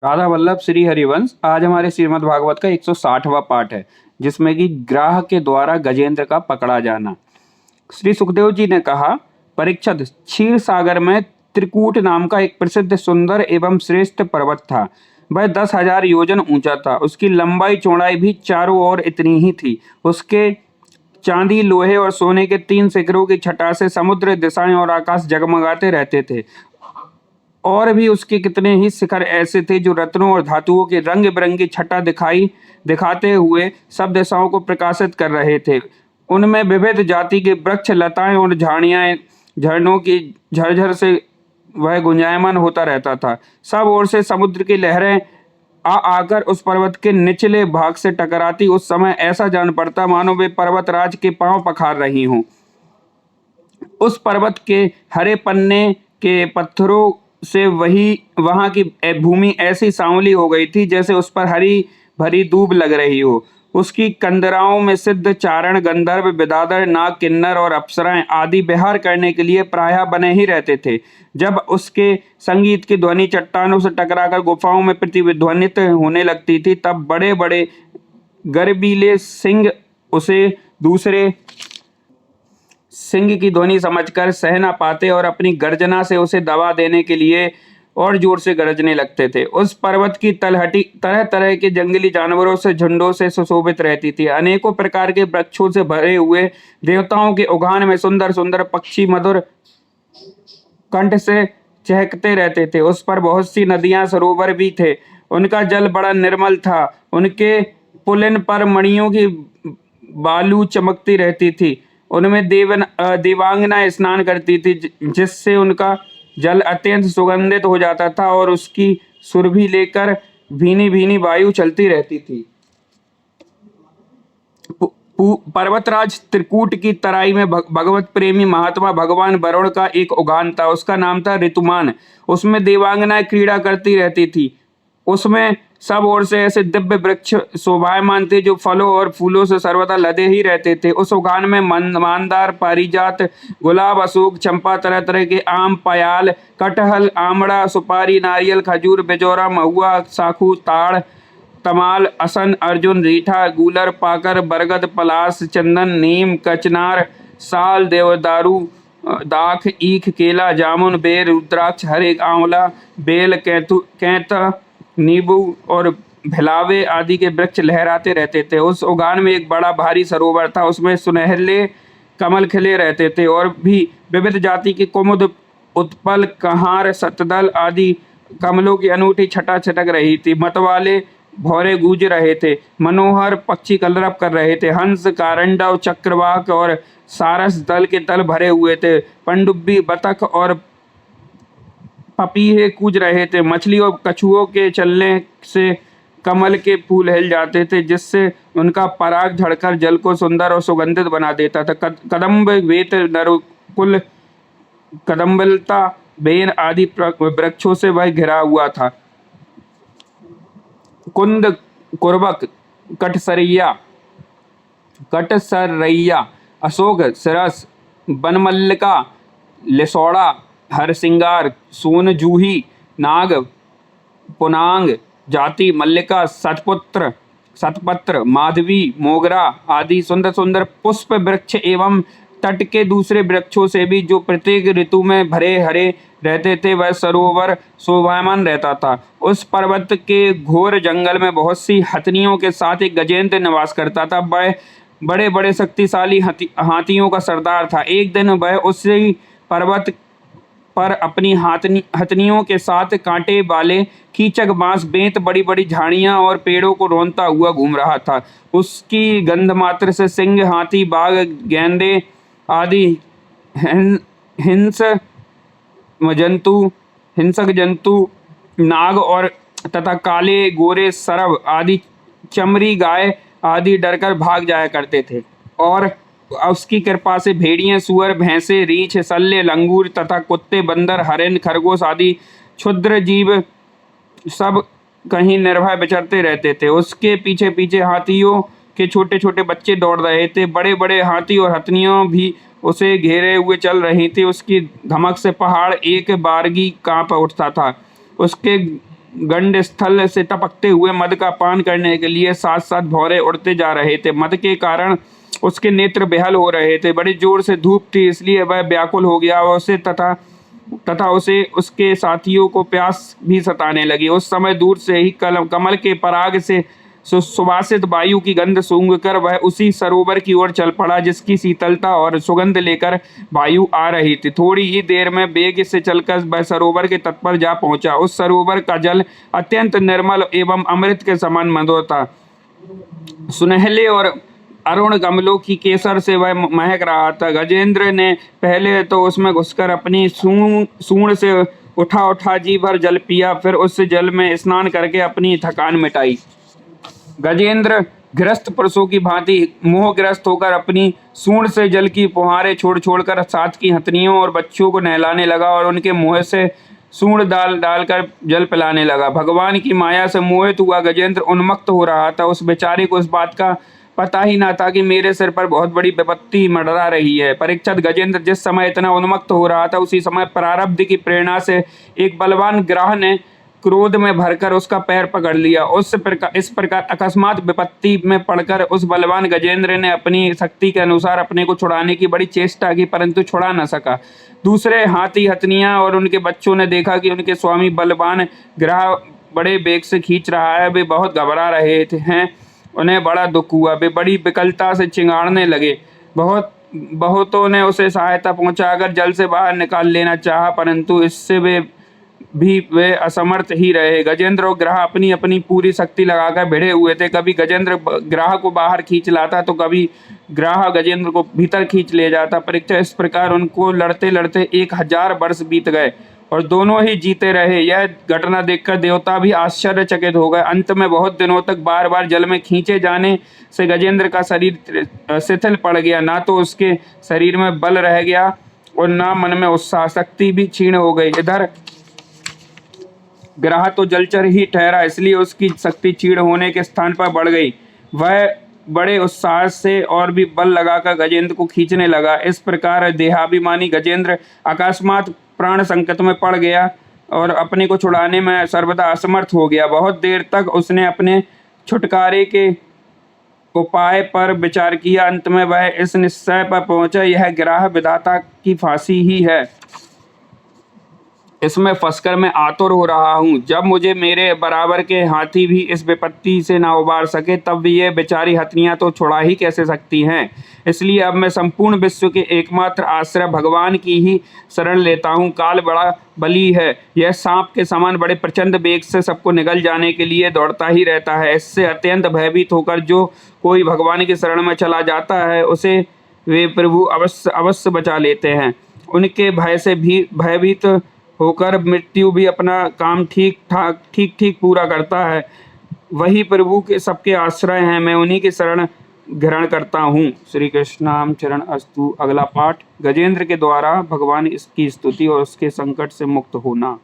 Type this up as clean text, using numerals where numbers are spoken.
राधा वल्लभ श्री हरिवंश। आज हमारे श्रीमद् भागवत का 160वां पाठ है, जिसमें कि ग्राह के द्वारा गजेंद्र का पकड़ा जाना। श्री सुखदेव जी ने कहा, परीक्षित, क्षीर सागर में त्रिकूट नाम का एक प्रसिद्ध सुंदर एवं श्रेष्ठ पर्वत था। वह 10,000 योजन ऊंचा था। उसकी लंबाई चौड़ाई भी चारों ओर इतनी ही थी। उसके चांदी, लोहे और सोने के 3 शिखरों की छटा से समुद्र, दिशाएं और आकाश जगमगाते रहते थे। और भी उसके कितने ही शिखर ऐसे थे जो रत्नों और धातुओं की रंग बिरंगी छटा दिखाते हुए सब दिशाओं को प्रकाशित कर रहे थे। उनमें विविध जाति के वृक्ष, लताएं और झाड़ियां, झरनों की झरझर से वह गुंजायमान होता रहता था। सब ओर से समुद्र की लहरें आकर उस पर्वत के निचले भाग से टकराती। उस समय ऐसा जान पड़ता मानो वे पर्वतराज के पांव पखार रही हों। उस पर्वत के हरे पन्ने के पत्थरों से वहां की भूमि ऐसी सांवली हो गई थी जैसे उस पर हरी भरी दूब लग रही हो। उसकी कंदराओं में सिद्ध, चारण, गंधर्व, विदाधर, नाग, किन्नर और अप्सराएं आदि विहार करने के लिए प्रायः बने ही रहते थे। जब उसके संगीत की ध्वनि चट्टानों से टकराकर गुफाओं में प्रतिध्वनित होने लगती थी, तब बड़े बड़े गर्वीले सिंह उसे दूसरे सिंह की ध्वनि समझकर सह न पाते और अपनी गर्जना से उसे दबा देने के लिए और जोर से गरजने लगते थे। उस पर्वत की तलहटी तरह तरह के जंगली जानवरों से, झुंडों से सुशोभित रहती थी। अनेकों प्रकार के वृक्षों से भरे हुए देवताओं के उद्यान में सुंदर सुंदर पक्षी मधुर कंठ से चहकते रहते थे। उस पर बहुत सी नदियां, सरोवर भी थे। उनका जल बड़ा निर्मल था। उनके पुलिन पर मणियों की बालू चमकती रहती थी। उनमें देवांगना स्नान करती थी, जिससे उनका जल अत्यंत सुगंधित हो जाता था और उसकी सुरभि लेकर भीनी भीनी वायु चलती रहती थी। पर्वतराज त्रिकूट की तराई में भगवत प्रेमी महात्मा भगवान वरुण का एक उद्यान था। उसका नाम था ऋतुमान। उसमें देवांगनाएं क्रीड़ा करती रहती थी। उसमें सब ओर से ऐसे दिव्य वृक्ष शोभायमान थे जो फलों और फूलों से सर्वदा लदे ही रहते थे। उस उद्यान में मानदार, पारिजात, गुलाब, अशोक, चंपा, तरह तरह के आम, पयाल, कटहल, आमड़ा, सुपारी, नारियल, खजूर, बिजौरा, महुआ, साखू, ताड़, तमाल, असन, अर्जुन, रीठा, गूलर, पाकर, बरगद, पलास, चंदन, नीम, कचनार, साल, देवदारू, दाख, ईख, केला, जामुन, बेर, रुद्राक्ष, हरे, आंवला, बेल, कैंत, नींबू और भिलावे आदि के वृक्ष लहराते रहते थे। उस उद्यान में एक बड़ा भारी सरोवर था। उसमें सुनहले कमल खिले रहते थे और भी विविध जाति के कुमुद, उत्पल, कहार, सतदल आदि कमलों की अनूठी छटा छटक रही थी। मतवाले भौरे गूंज रहे थे। मनोहर पक्षी कलरव कर रहे थे। हंस, कारंडव, चक्रवाक और सारस दल के दल भरे हुए थे। पनडुब्बी, बतख और पपीहे कूद रहे थे। मछली और कछुओं के चलने से कमल के फूल हिल जाते थे, जिससे उनका पराग झड़कर जल को सुंदर और सुगंधित बना देता था। कदम्ब, वेत, नरकुल, कदम्बलता, बेन आदि वृक्षों से वह घिरा हुआ था। कुंद, कुरबक, कटसरैया, अशोक, सरस, बनमल्लिका, लिसौड़ा, हरसिंगार, सोन जूही, नाग, पुनांग जाति, मल्लिका, सतपत्र, माधवी, मोगरा आदि सुंदर सुंदर पुष्प वृक्ष एवं तट के दूसरे वृक्षों से भी, जो प्रत्येक ऋतु में भरे हरे रहते थे, वह सरोवर शोभायमान रहता था। उस पर्वत के घोर जंगल में बहुत सी हथनियों के साथ एक गजेंद्र निवास करता था। वह बड़े बड़े शक्तिशाली हाथियों का सरदार था। एक दिन वह उसी पर्वत पर अपनी हथनियों के साथ कांटे वाले कीचक, बांस, बेंत, बड़ी बड़ी झाड़ियां और पेड़ों को रौंदता हुआ घूम रहा था। उसकी गंध मात्र से सिंह, हाथी, बाघ, गैंडे आदि हिंसक जंतु, नाग और तथा काले गोरे सरव आदि चमरी गाय आदि डरकर भाग जाया करते थे। और उसकी कृपा से भेड़िए, सुअर, भैंसे, रीछ, सल्ले, लंगूर तथा कुत्ते, बंदर, हरिण, खरगोश आदि क्षुद्र जीव सब कहीं निर्भय विचरते रहते थे। उसके पीछे पीछे हाथियों के छोटे छोटे बच्चे दौड़ रहे थे। बड़े बड़े हाथी और हथनियां भी उसे घेरे हुए चल रही थी। उसकी धमक से पहाड़ एक बारगी कांप उठता था। उसके गंड स्थल से टपकते हुए मद का पान करने के लिए साथ साथ भौरे उड़ते जा रहे थे। मद के कारण उसके नेत्र बेहाल हो रहे थे। बड़ी जोर से धूप थी, इसलिए वह व्याकुल हो गया और उसे तथा उसे उसके साथियों को प्यास भी सताने लगी। उस समय दूर से ही कमल के पराग से सुवासित वायु की गंध सूंघकर वह उसी सरोवर की ओर चल पड़ा जिसकी शीतलता और सुगंध लेकर वायु आ रही थी। थोड़ी ही देर में वेग से चलकर वह सरोवर के तट पर जा पहुंचा। उस सरोवर का जल अत्यंत निर्मल एवं अमृत के समान मधुर था। सुनहले और अरुण गमलों की केसर से वह महक रहा था। गजेंद्र ने पहले तो उसमें घुसकर अपनी सूंड से उठा जी भर जल पिया, फिर उस जल में स्नान करके अपनी थकान मिटाई। गजेंद्र गृहस्थ पुरुषों की भांति मोहग्रस्त होकर अपनी सूंड से जल की फुहारें छोड़कर साथ की हथनियों और बच्चों को नहलाने लगा और उनके मुंह से सूंड डालकर जल पिलाने लगा। भगवान की माया से मोहित हुआ गजेंद्र उन्मत्त हो रहा था। उस बेचारे को इस बात का पता ही ना था कि मेरे सिर पर बहुत बड़ी विपत्ति मंडरा रही है। परीक्षित, गजेंद्र जिस समय इतना उन्मत्त हो रहा था उसी समय प्रारब्ध की प्रेरणा से एक बलवान ग्राह ने क्रोध में भरकर उसका पैर पकड़ लिया। इस प्रकार अकस्मात विपत्ति में पड़कर उस बलवान गजेंद्र ने अपनी शक्ति के अनुसार अपने को छुड़ाने की बड़ी चेष्टा की, परंतु छुड़ा न सका। दूसरे हाथी हथनियां और उनके बच्चों ने देखा कि उनके स्वामी बलवान ग्राह बड़े वेग से खींच रहा है। वे बहुत घबरा रहे हैं, उन्हें बड़ा दुख हुआ। वे बड़ी विकलता से चिंगाड़ने लगे। बहुतों ने उसे सहायता पहुंचाकर जल से बाहर निकाल लेना चाहा, परंतु इससे वे असमर्थ ही रहे। गजेंद्र और ग्राह अपनी अपनी पूरी शक्ति लगाकर भिड़े हुए थे। कभी गजेंद्र ग्राह को बाहर खींच लाता तो कभी ग्राह गजेंद्र को भीतर खींच ले जाता। परीक्षा इस प्रकार उनको लड़ते लड़ते 1000 वर्ष बीत गए और दोनों ही जीते रहे। यह घटना देखकर देवता भी आश्चर्यचकित हो गए। अंत में बहुत दिनों तक बार बार जल में खींचे जाने से गजेंद्र का शरीर शिथिल पड़ गया। ना तो उसके शरीर में बल रह गया और ना मन में उत्साह, शक्ति भी क्षीण हो गई। इधर ग्राह तो जलचर ही ठहरा, इसलिए उसकी शक्ति क्षीण होने के स्थान पर बढ़ गई। वह बड़े उत्साह से और भी बल लगाकर गजेंद्र को खींचने लगा। इस प्रकार देहाभिमानी गजेंद्र अकस्मात प्राण संकट में पड़ गया और अपने को छुड़ाने में सर्वदा असमर्थ हो गया। बहुत देर तक उसने अपने छुटकारे के उपाय पर विचार किया। अंत में वह इस निश्चय पर पहुंचा, यह ग्राह विधाता की फांसी ही है। इसमें फंसकर मैं आतुर हो रहा हूँ। जब मुझे मेरे बराबर के हाथी भी इस विपत्ति से ना उबार सके, तब भी ये बेचारी हथनियाँ तो छुड़ा ही कैसे सकती हैं। इसलिए अब मैं संपूर्ण विश्व के एकमात्र आश्रय भगवान की ही शरण लेता हूँ। काल बड़ा बली है, यह सांप के समान बड़े प्रचंड वेग से सबको निगल जाने के लिए दौड़ता ही रहता है। इससे अत्यंत भयभीत होकर जो कोई भगवान की शरण में चला जाता है उसे वे प्रभु अवश्य बचा लेते हैं। उनके भय से भी भयभीत होकर मृत्यु भी अपना काम ठीक पूरा करता है। वही प्रभु के सबके आश्रय हैं, मैं उन्हीं की शरण ग्रहण करता हूँ। श्री कृष्णाम चरण अस्तु। अगला पाठ, गजेंद्र के द्वारा भगवान इसकी स्तुति और उसके संकट से मुक्त होना।